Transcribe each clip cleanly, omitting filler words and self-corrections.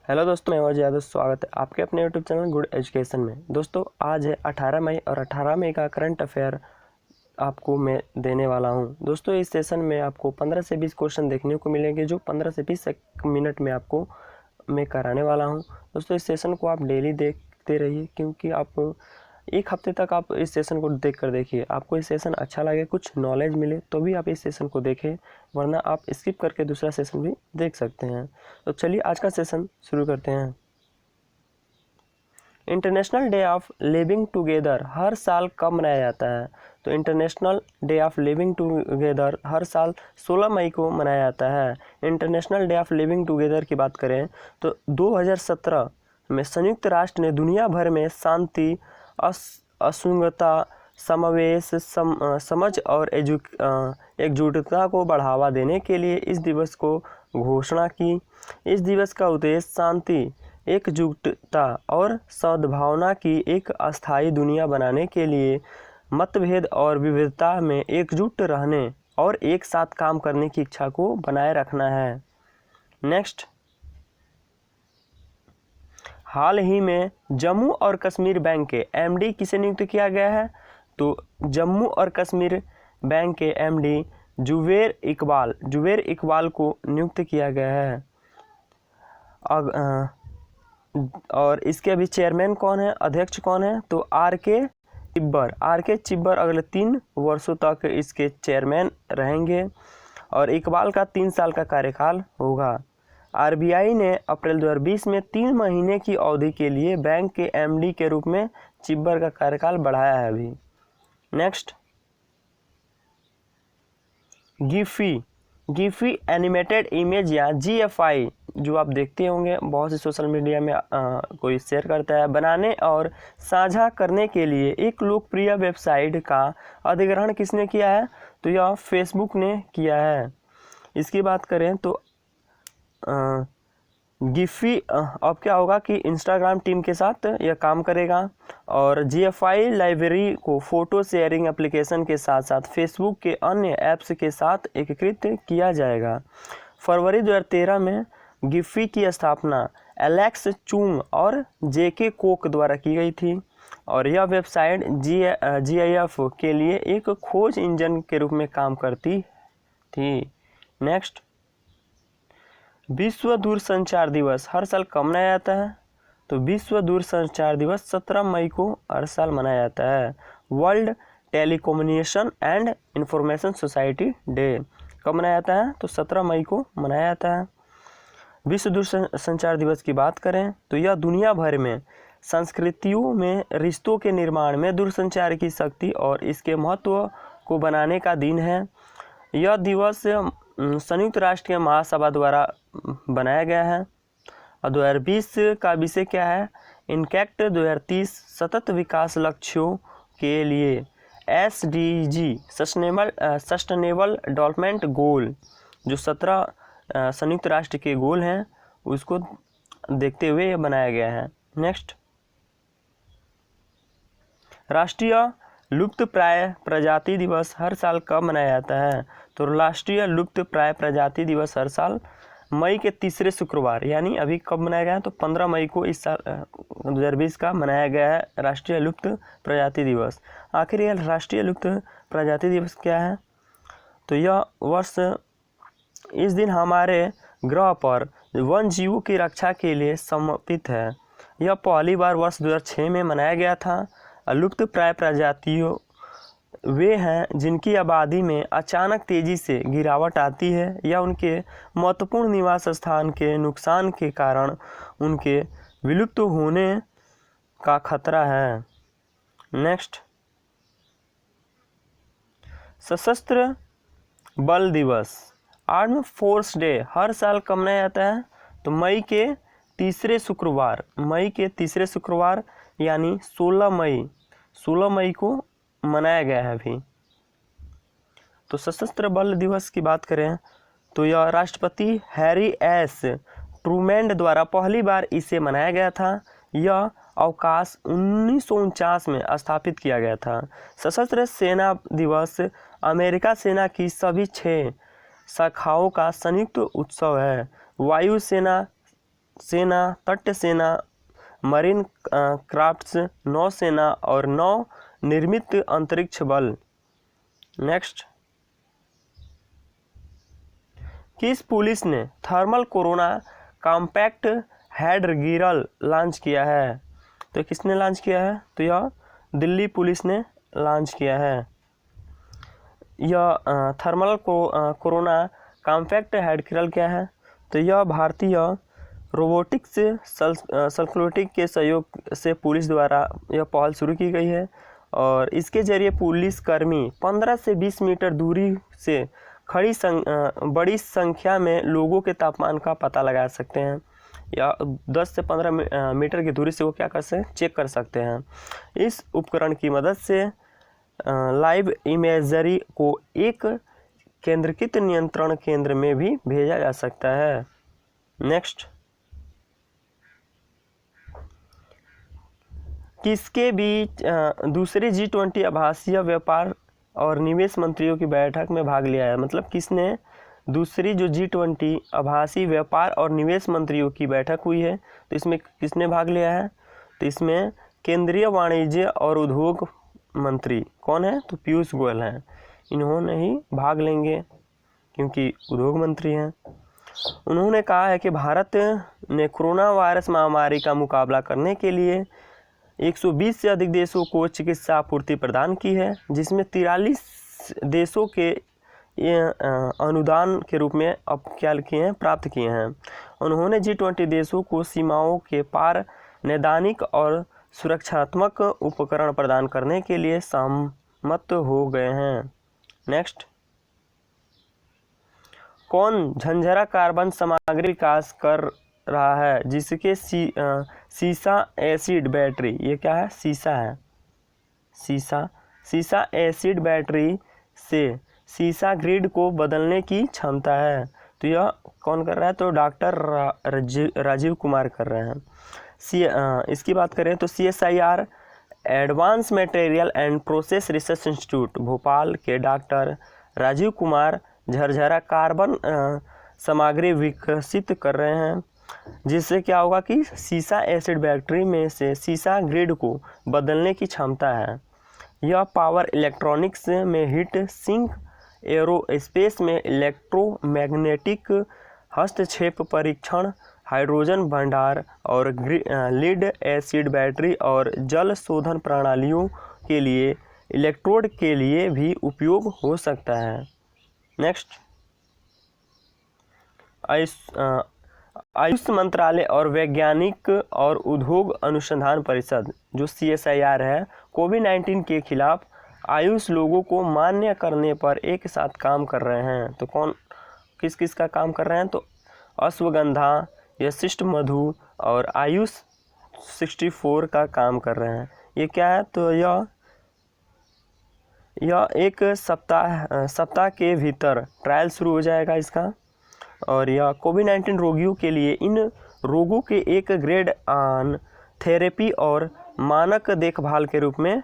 Hello दोस्तों, मैं यादव। स्वागत है आपके अपने यूट्यूब चैनल गुड एजुकेशन में। दोस्तों, आज है 18 मई और 18 मई का करंट अफेयर आपको मैं देने वाला हूं। दोस्तों, इस सेशन में आपको 15 से 20 क्वेश्चन देखने को मिलेंगे जो 15 से 20 मिनट में आपको मैं कराने वाला हूं। दोस्तों, इस सेशन को आप डेली देखते रहिए, क्योंकि आप एक हफ्ते तक आप इस सेशन को देख कर देखिए। आपको इस सेशन अच्छा लगे, कुछ नॉलेज मिले तो भी आप इस सेशन को देखें, वरना आप स्किप करके दूसरा सेशन भी देख सकते हैं। तो चलिए आज का सेशन शुरू करते हैं। International day of living together हर साल कब मनाया जाता है? तो international day of living together हर साल 16 मई को मनाया जाता है। International day of living together की बात करें तो 2017 में संयुक्त राष्ट्र ने दुनिया भर में शांति, असंगता, समावेश, समझ और एकजुटता को बढ़ावा देने के लिए इस दिवस को घोषणा की। इस दिवस का उद्देश्य शांति, एकजुटता और सद्भावना की एक अस्थायी दुनिया बनाने के लिए मतभेद और विविधता में एकजुट रहने और एक साथ काम करने की इच्छा को बनाए रखना है। नेक्स्ट, हाल ही में जम्मू और कश्मीर बैंक के एमडी किसे नियुक्त किया गया है? तो जम्मू और कश्मीर बैंक के एमडी जुबैर इकबाल को नियुक्त किया गया है। और इसके अभी चेयरमैन कौन है, अध्यक्ष कौन है? तो आर के चिब्बर अगले 3 वर्षों तक इसके चेयरमैन रहेंगे और इकबाल का 3 साल का कार्यकाल होगा। आरबीआई ने अप्रैल 2020 में 3 महीने की अवधि के लिए बैंक के एमडी के रूप में चिब्बर का कार्यकाल बढ़ाया है अभी। नेक्स्ट, गिफी एनिमेटेड इमेज या जीएफआई जो आप देखते होंगे बहुत से सोशल मीडिया में कोई शेयर करता है, बनाने और साझा करने के लिए एक लोकप्रिय वेबसाइट का अधिग्रहण किसने किया है? तो यह फेसबुक ने किया है। इसकी बात करें तो गिफी अब क्या होगा कि इंस्टाग्राम टीम के साथ यह काम करेगा और जीएफआई लाइब्रेरी को फोटो शेयरिंग एप्लीकेशन के साथ साथ फेसबुक के अन्य ऐप्स के साथ एकीकृत किया जाएगा। फरवरी 2013 में गिफी की स्थापना एलेक्स चुंग और जेके कोक द्वारा की गई थी और यह वेबसाइट जीआईएफ के लिए एक खोज इंजन के रूप में काम करती थी। नेक्स्ट, विश्व दूरसंचार दिवस हर साल कब मनाया जाता है? तो विश्व दूरसंचार दिवस 17 मई को हर साल मनाया जाता है। World telecommunication and information society day कब मनाया जाता है? तो 17 मई को मनाया जाता है। विश्व दूरसंचार दिवस की बात करें तो यह दुनिया भर में संस्कृतियों में रिश्तों के निर्माण में दूरसंचार की शक्ति और इसके महत्व को बनाने का दिन है। यह दिवस संयुक्त राष्ट्र के महासभा द्वारा बनाया गया है और 2020 का विषय क्या है? इनकैक्ट 2030 सतत विकास लक्ष्यों के लिए एसडीजी सस्टेनेबल डेवलपमेंट गोल जो 17 संयुक्त राष्ट्र के गोल हैं उसको देखते हुए यह बनाया गया है। नेक्स्ट, राष्ट्रीय लुप्तप्राय प्रजाति दिवस हर साल कब मनाया जाता है? तो राष्ट्रीय लुप्तप्राय प्रजाति दिवस हर साल मई के तीसरे शुक्रवार यानी अभी कब मनाया गया है? तो 15 मई को इस साल 2020 का मनाया गया है राष्ट्रीय लुप्त प्रजाति दिवस। आखिर यह राष्ट्रीय लुप्त प्रजाति दिवस क्या है? तो यह वर्ष इस दिन हमारे ग्रह पर वन जीवों की रक्षा के लिए समर्पित है। यह पहली बार वर्ष 2006 में मनाया गया था। लुप्त प्राय प्रजातियों वे हैं जिनकी आबादी में अचानक तेजी से गिरावट आती है या उनके महत्वपूर्ण निवास स्थान के नुकसान के कारण उनके विलुप्त होने का खतरा है। नेक्स्ट, सशस्त्र बल दिवस आर्म फोर्स डे हर साल कब मनाया जाता है? तो मई के तीसरे शुक्रवार यानी 16 मई को मनाया गया है अभी। तो सशस्त्र बल दिवस की बात करें तो यह राष्ट्रपति हैरी एस ट्रूमैन द्वारा पहली बार इसे मनाया गया था। यह अवकाश 1949 में स्थापित किया गया था। सशस्त्र सेना दिवस अमेरिका सेना की सभी 6 शाखाओं का संयुक्त उत्सव है। वायु सेना सेना, तट सेना, मरीन क्राफ्ट्स, नौसेना और नौ निर्मित अंतरिक्ष बल। नेक्स्ट, किस पुलिस ने thermal corona compact headgear launch किया है? तो किसने लॉन्च किया है? तो यह दिल्ली पुलिस ने लॉन्च किया है। यह थर्मल कोरोना कॉम्पैक्ट हेडगियर क्या है? तो यह भारतीय रोबोटिक्स सर्कुलेटिक के सहयोग से पुलिस द्वारा यह पहल शुरू की गई है और इसके जरिए पुलिसकर्मी 15 से 20 मीटर दूरी से खड़ी बड़ी संख्या में लोगों के तापमान का पता लगा सकते हैं या 10 से 15 मीटर की दूरी से वो क्या कर सकते हैं? चेक कर सकते हैं। इस उपकरण की मदद से लाइव इमेजरी को एक केंद्रीकृत नियंत्रण केंद्र में भी भेजा जा सकता है। नेक्स्ट, किसके बीच दूसरी G20 आभासीय व्यापार और निवेश मंत्रियों की बैठक में भाग लिया है? मतलब किसने दूसरी जो G20 आभासी व्यापार और निवेश मंत्रियों की बैठक हुई है तो इसमें किसने भाग लिया है? तो इसमें केंद्रीय वाणिज्य और उद्योग मंत्री कौन है? तो पीयूष गोयल हैं। इन्होंने ही भाग लेंगे क्योंकि उद्योग मंत्री हैं। उन्होंने कहा है कि भारत ने कोरोना वायरस महामारी का मुकाबला करने के लिए 120 से अधिक देशों को चिकित्सा आपूर्ति प्रदान की है, जिसमें 43 देशों के अनुदान के रूप में अब क्या किए हैं? प्राप्त किए हैं। उन्होंने G20 देशों को सीमाओं के पार नैदानिक और सुरक्षात्मक उपकरण प्रदान करने के लिए सहमत हो गए हैं। नेक्स्ट, कौन झंझरा कार्बन सामग्री विकास कर रहा है जिसके सीसा एसिड बैटरी, ये क्या है? सीसा है। सीसा एसिड बैटरी से सीसा ग्रिड को बदलने की क्षमता है। तो यह कौन कर रहा है? तो डॉक्टर राजीव कुमार कर रहे हैं। इसकी बात करें तो CSIR advance material and process research institute Bhopal के डॉक्टर राजीव कुमार झरझरा कार्बन सामग्री विकसित कर रहे हैं, जिससे क्या होगा कि सीसा एसिड बैटरी में से सीसा ग्रिड को बदलने की क्षमता है। यह पावर इलेक्ट्रॉनिक्स में हीट सिंक, एरोस्पेस में इलेक्ट्रोमैग्नेटिक हस्तक्षेप परीक्षण, हाइड्रोजन भंडार और लीड एसिड बैटरी और जल शोधन प्रणालियों के लिए इलेक्ट्रोड के लिए भी उपयोग हो सकता है। नेक्स्ट, आयुष मंत्रालय और वैज्ञानिक और उद्योग अनुसंधान परिषद जो CSIR है कोविड-19 के खिलाफ आयुष लोगों को मान्य करने पर एक साथ काम कर रहे हैं। तो कौन किस किस का काम कर रहे हैं? तो अश्वगंधा, यशिष्ट मधु और आयुष 64 का काम कर रहे हैं। ये क्या है? तो यह एक सप्ताह के भीतर ट्रायल शुरू हो जाएगा इसका और यह कोविड-19 रोगियों के लिए इन रोगों के एक ग्रेड ऑन थेरेपी और मानक देखभाल के रूप में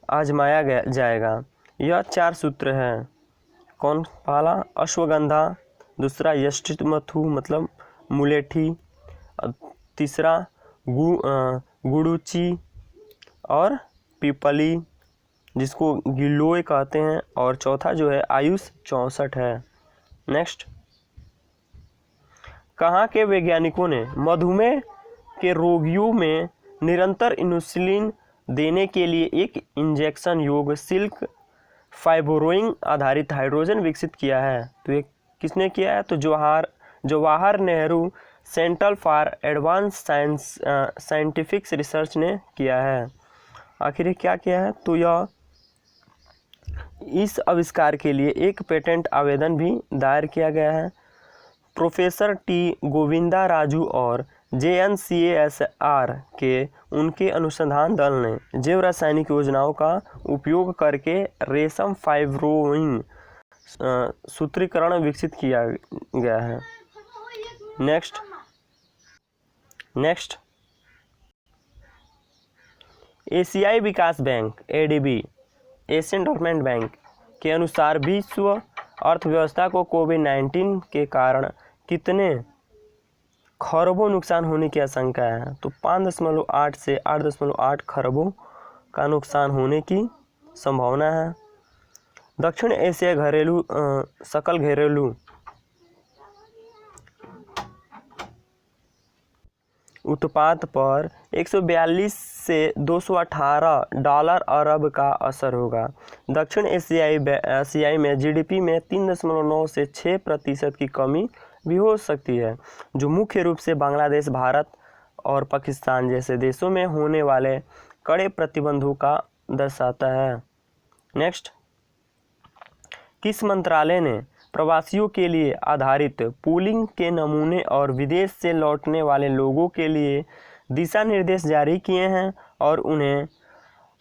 आजमाया जाएगा। यह 4 सूत्र है। कौन? पहला अश्वगंधा, दूसरा यष्टित मधु मतलब मुलेठी, तीसरा गुड़ुची और पिपली जिसको गिलोय कहते हैं और चौथा जो है आयुष 64 है। नेक्स्ट, कहाँ के वैज्ञानिकों ने मधुमेह के रोगियों में निरंतर इंसुलिन देने के लिए एक इंजेक्शन योग्य सिल्क फाइब्रोइन आधारित हाइड्रोजन विकसित किया है? तो ये किसने किया है? तो Jawahar Nehru centre for advance scientific research ने किया है। आखिर क्या किया है? तो यह इस आविष्कार के लिए एक पेटेंट आवेदन भी दायर किया गया है। प्रोफेसर टी गोविंदा राजू और JNCASR के उनके अनुसंधान दल ने जैव रासायनिक योजनाओं का उपयोग करके रेशम फाइब्रोइन सूत्रीकरण विकसित किया गया है। नेक्स्ट, एशियाई विकास bank ADB Asian development bank के अनुसार विश्व अर्थव्यवस्था को कोविड-19 के कारण कितने खरबों नुकसान होने की आशंका है। तो 5.8 से 8.8 खरबों का नुकसान होने की संभावना है। दक्षिण एशिया घरेलू सकल घरेलू उत्पाद पर 142 से 218 डॉलर अरब का असर होगा। दक्षिण एशियाई में जीडीपी में 3.9 से 6% की कमी भी हो सकती है, जो मुख्य रूप से बांग्लादेश, भारत और पाकिस्तान जैसे देशों में होने वाले कड़े प्रतिबंधों का दर्शाता है। नेक्स्ट, किस मंत्रालय ने प्रवासियों के लिए आधारित पूलिंग के नमूने और विदेश से लौटने वाले लोगों के लिए दिशा निर्देश जारी किए हैं और उन्हें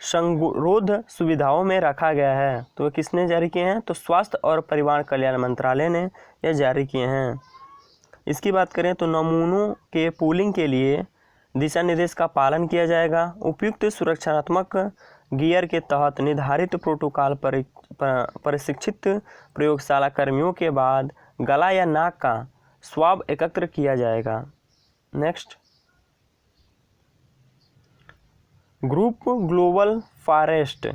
संगरोध सुविधाओं में रखा गया है? तो किसने जारी किए हैं? तो स्वास्थ्य और परिवार कल्याण मंत्रालय ने यह जारी किए हैं। इसकी बात करें तो नमूनों के पूलिंग के लिए दिशा निर्देश का पालन किया जाएगा। उपयुक्त सुरक्षात्मक गियर के तहत निर्धारित प्रोटोकॉल पर प्रशिक्षित प्रयोगशाला कर्मियों के बाद गला या नाक का स्वाब एकत्र किया जाएगा। Next, group global forest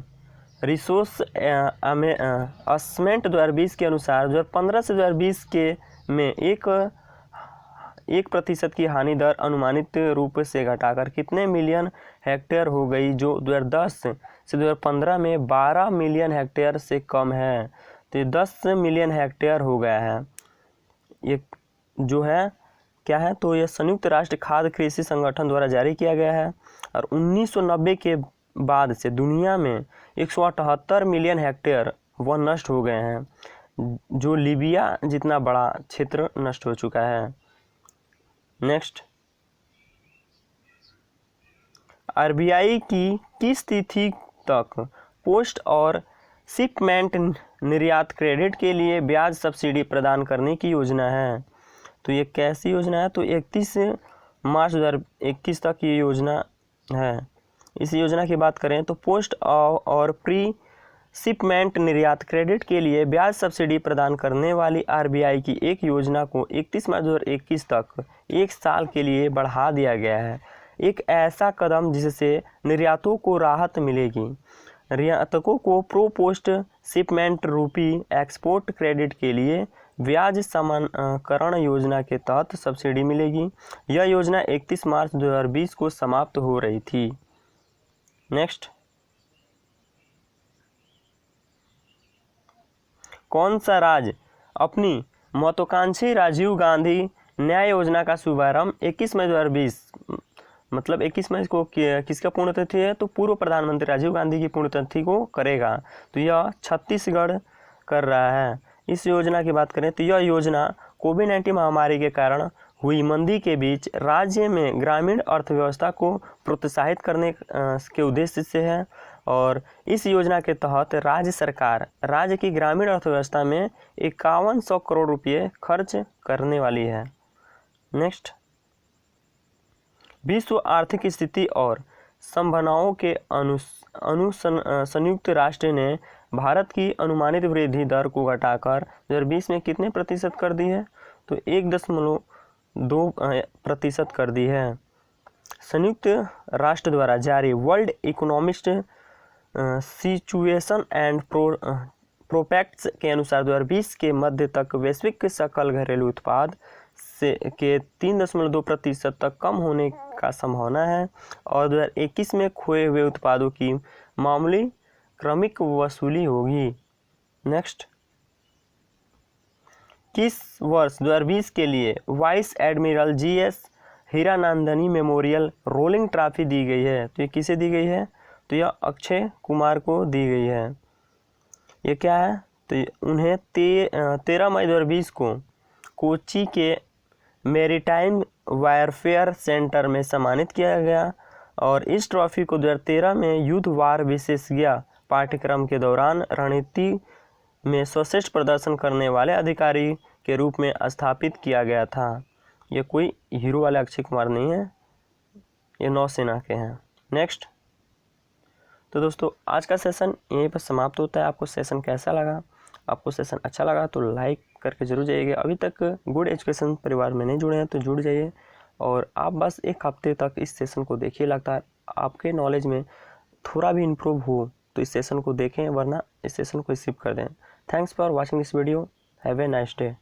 resource assessment 2020 के अनुसार 2015 से 2020 के में 1% की हानि दर अनुमानित रूप से घटाकर कितने मिलियन हेक्टेयर हो गई, जो 2010 से 2015 में 12 मिलियन हेक्टेयर से कम है। तो ये 10 मिलियन हेक्टेयर हो गया है। ये जो है क्या है? तो यह संयुक्त राष्ट्र खाद्य कृषि संगठन द्वारा जारी किया गया है और 1990 के बाद से दुनिया में 178 मिलियन हेक्टेयर वह नष्ट हो गए हैं, जो लीबिया जितना बड़ा क्षेत्र नष्ट हो चुका है। नेक्स्ट, आरबीआई की किस तिथि तक पोस्ट और शिपमेंट निर्यात क्रेडिट के लिए ब्याज सब्सिडी प्रदान करने की योजना है? तो ये कैसी योजना है? तो 31 मार्च 2021 तक ये योजना है। इस योजना की बात करें तो पोस्ट और प्री शिपमेंट निर्यात क्रेडिट के लिए ब्याज सब्सिडी प्रदान करने वाली आरबीआई की एक योजना को 31 मार्च 2021 तक एक साल के लिए बढ़ा दिया गया है। एक ऐसा कदम जिससे निर्यातों को राहत मिलेगी। निर्यातकों को प्रो पोस्ट शिपमेंट रूपी एक्सपोर्ट क्रेडिट के लिए ब्याज समानकरण योजना के तहत सब्सिडी मिलेगी। यह योजना 31 मार्च 2020 को समाप्त हो रही थी। नेक्स्ट, कौन सा राज्य अपनी महत्वाकांक्षी राजीव गांधी न्याय योजना का शुभारंभ 21 मई 2020 मतलब 21 मई को किसका पुण्यतिथि है? तो पूर्व प्रधानमंत्री राजीव गांधी की पुण्यतिथि को करेगा। तो यह छत्तीसगढ़ कर रहा है। इस योजना की बात करें तो यह योजना कोविड-19 महामारी के कारण हुई मंदी के बीच राज्य में ग्रामीण अर्थव्यवस्था को प्रोत्साहित करने के उद्देश्य से है और इस योजना के तहत राज्य सरकार राज्य की ग्रामीण अर्थव्यवस्था में 5100 करोड़ रुपये खर्च करने वाली है। नेक्स्ट, विश्व आर्थिक स्थिति और संभावनाओं के संयुक्त राष्ट्र ने भारत की अनुमानित वृद्धि दर को घटाकर 2020 में कितने प्रतिशत कर दी है? तो 1.2% कर दी है। संयुक्त राष्ट्र द्वारा जारी world economic situation and prospects के अनुसार 2020 के मध्य तक वैश्विक सकल घरेलू उत्पाद से के 3.2% तक कम होने का संभावना है और 2021 में खोए हुए उत्पादों की मामूली क्रमिक वसूली होगी। नेक्स्ट, किस वर्ष 2020 के लिए vice admiral GS Hiranandani memorial rolling trophy दी गई है? तो ये किसे दी गई है? तो यह अक्षय कुमार को दी गई है। ये क्या है? तो उन्हें 13 मई 2020 को कोच्चि के मैरीटाइम वारफेयर सेंटर में सम्मानित किया गया और इस ट्रॉफी को 2013 में युद्ध वार विशेषज्ञ पाठ्यक्रम के दौरान रणनीति में सर्वश्रेष्ठ प्रदर्शन करने वाले अधिकारी के रूप में स्थापित किया गया था। ये कोई हीरो वाले अक्षय कुमार नहीं है, ये नौसेना के हैं। नेक्स्ट, तो दोस्तों आज का सेशन यहीं पर समाप्त होता है। आपको सेशन कैसा लगा? आपको सेशन अच्छा लगा तो लाइक करके जरूर जाइएगा। अभी तक गुड एजुकेशन परिवार में नहीं जुड़े हैं तो जुड़ जाइए और आप बस एक हफ्ते तक इस सेशन को देखिए, लगता है आपके नॉलेज में थोड़ा भी इम्प्रूव हो तो इस सेशन को देखें, वरना इस सेशन को स्किप कर दें। Thanks for watching this video, have a nice day.